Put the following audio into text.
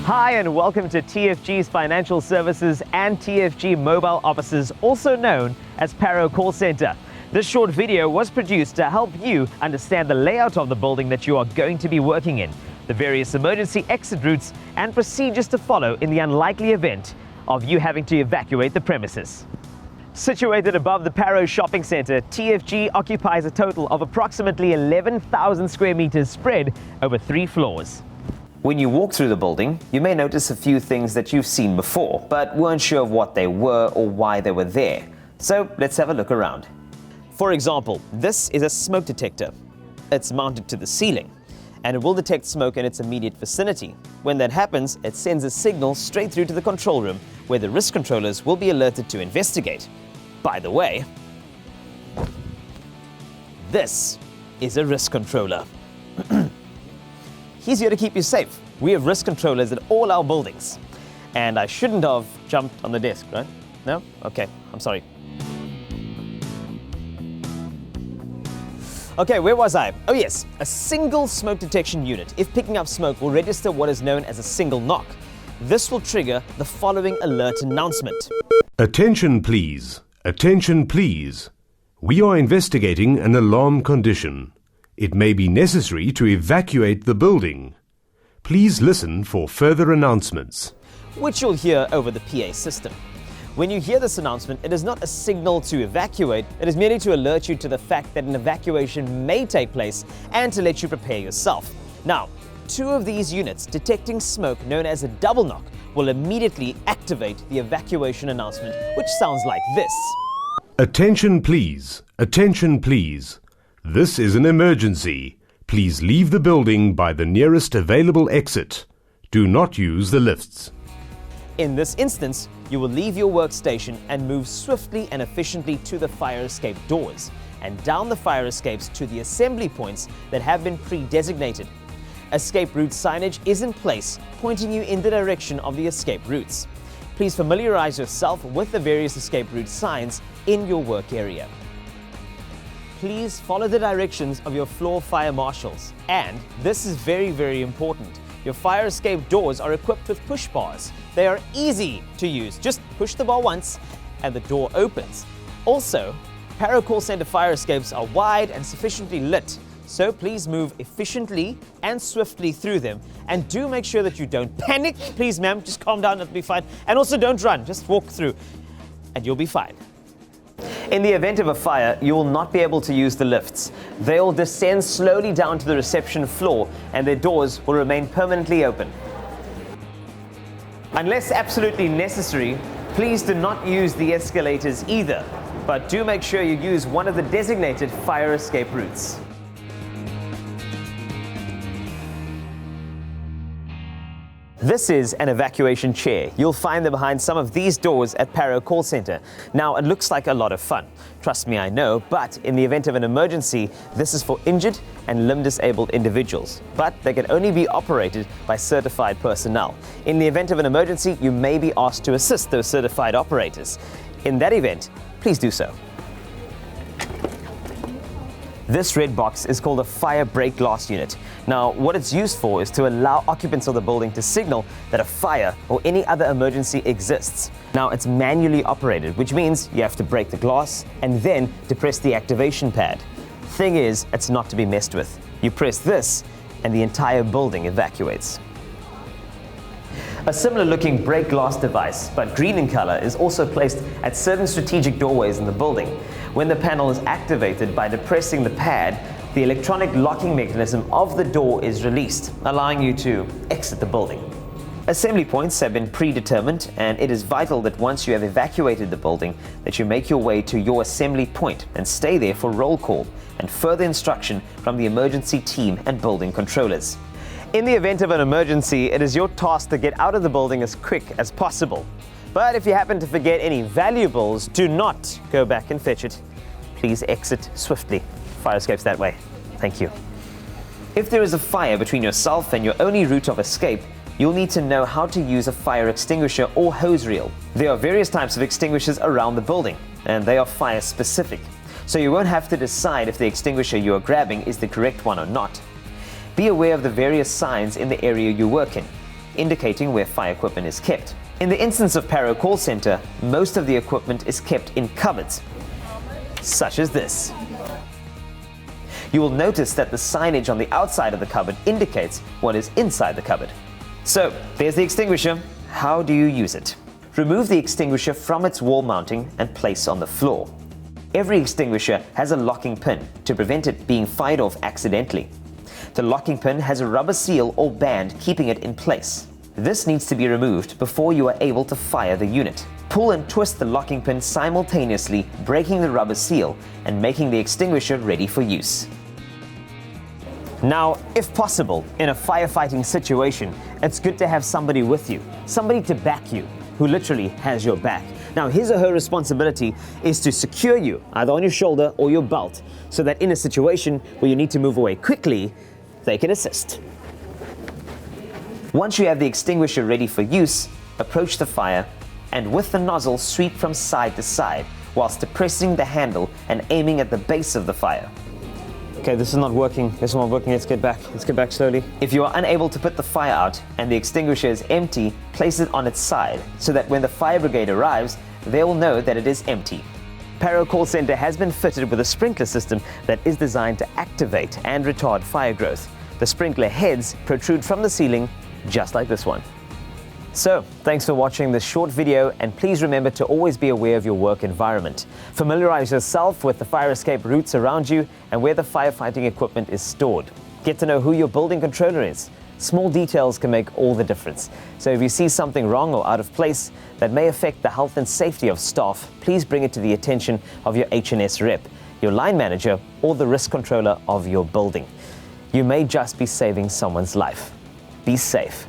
Hi and welcome to TFG's Financial Services and TFG Mobile Offices, also known as Paro Call Center. This short video was produced to help you understand the layout of the building that you are going to be working in, the various emergency exit routes and procedures to follow in the unlikely event of you having to evacuate the premises. Situated above the Paro Shopping Center, TFG occupies a total of approximately 11,000 square meters spread over 3 floors. When you walk through the building, you may notice a few things that you've seen before, but weren't sure of what they were or why they were there. So let's have a look around. For example, this is a smoke detector. It's mounted to the ceiling, and it will detect smoke in its immediate vicinity. When that happens, it sends a signal straight through to the control room, where the risk controllers will be alerted to investigate. By the way, this is a risk controller. He's here to keep you safe. We have risk controllers at all our buildings. And I shouldn't have jumped on the desk, right? No? Okay, I'm sorry. Okay, where was I? Oh yes, a single smoke detection unit, if picking up smoke, will register what is known as a single knock. This will trigger the following alert announcement. Attention please. Attention please. We are investigating an alarm condition. It may be necessary to evacuate the building. Please listen for further announcements. Which you'll hear over the PA system. When you hear this announcement, it is not a signal to evacuate, it is merely to alert you to the fact that an evacuation may take place and to let you prepare yourself. Now, 2 of these units detecting smoke, known as a double knock, will immediately activate the evacuation announcement, which sounds like this. Attention please. Attention please. This is an emergency. Please leave the building by the nearest available exit. Do not use the lifts. In this instance, you will leave your workstation and move swiftly and efficiently to the fire escape doors and down the fire escapes to the assembly points that have been pre-designated. Escape route signage is in place, pointing you in the direction of the escape routes. Please familiarize yourself with the various escape route signs in your work area. Please follow the directions of your floor fire marshals. And this is very, very important. Your fire escape doors are equipped with push bars. They are easy to use. Just push the bar once and the door opens. Also, Paro Call Center fire escapes are wide and sufficiently lit. So please move efficiently and swiftly through them. And do make sure that you don't panic. Please, ma'am, just calm down, it'll be fine. And also don't run, just walk through and you'll be fine. In the event of a fire, you will not be able to use the lifts. They'll descend slowly down to the reception floor and their doors will remain permanently open. Unless absolutely necessary, please do not use the escalators either, but do make sure you use one of the designated fire escape routes. This is an evacuation chair. You'll find them behind some of these doors at Paro Call Center. Now, it looks like a lot of fun. Trust me, I know, but in the event of an emergency, this is for injured and limb-disabled individuals. But they can only be operated by certified personnel. In the event of an emergency, you may be asked to assist those certified operators. In that event, please do so. This red box is called a fire break glass unit. Now, what it's used for is to allow occupants of the building to signal that a fire or any other emergency exists. Now, it's manually operated, which means you have to break the glass and then depress the activation pad. Thing is, it's not to be messed with. You press this and the entire building evacuates. A similar looking break glass device, but green in color, is also placed at certain strategic doorways in the building. When the panel is activated by depressing the pad, the electronic locking mechanism of the door is released, allowing you to exit the building. Assembly points have been predetermined, and it is vital that once you have evacuated the building, that you make your way to your assembly point and stay there for roll call and further instruction from the emergency team and building controllers. In the event of an emergency, it is your task to get out of the building as quick as possible. But if you happen to forget any valuables, do not go back and fetch it. Please exit swiftly. Fire escapes that way. Thank you. If there is a fire between yourself and your only route of escape, you'll need to know how to use a fire extinguisher or hose reel. There are various types of extinguishers around the building, and they are fire specific. So you won't have to decide if the extinguisher you are grabbing is the correct one or not. Be aware of the various signs in the area you work in. indicating where fire equipment is kept. In the instance of Paro Call Center, most of the equipment is kept in cupboards, such as this. You will notice that the signage on the outside of the cupboard indicates what is inside the cupboard. So, there's the extinguisher. How do you use it? Remove the extinguisher from its wall mounting and place on the floor. Every extinguisher has a locking pin to prevent it being fired off accidentally. The locking pin has a rubber seal or band keeping it in place. This needs to be removed before you are able to fire the unit. Pull and twist the locking pin simultaneously, breaking the rubber seal and making the extinguisher ready for use. Now, if possible, in a firefighting situation, it's good to have somebody with you, somebody to back you, who literally has your back. Now, his or her responsibility is to secure you, either on your shoulder or your belt, so that in a situation where you need to move away quickly, they can assist. Once you have the extinguisher ready for use, approach the fire and with the nozzle sweep from side to side whilst depressing the handle and aiming at the base of the fire. Okay, this is not working. Let's get back slowly. If you are unable to put the fire out and the extinguisher is empty, place it on its side so that when the fire brigade arrives, they will know that it is empty. Paro Call Center has been fitted with a sprinkler system that is designed to activate and retard fire growth. The sprinkler heads protrude from the ceiling, just like this one. So, thanks for watching this short video, and please remember to always be aware of your work environment. Familiarize yourself with the fire escape routes around you and where the firefighting equipment is stored. Get to know who your building controller is. Small details can make all the difference. So if you see something wrong or out of place that may affect the health and safety of staff, please bring it to the attention of your H&S rep, your line manager, or the risk controller of your building. You may just be saving someone's life. Be safe.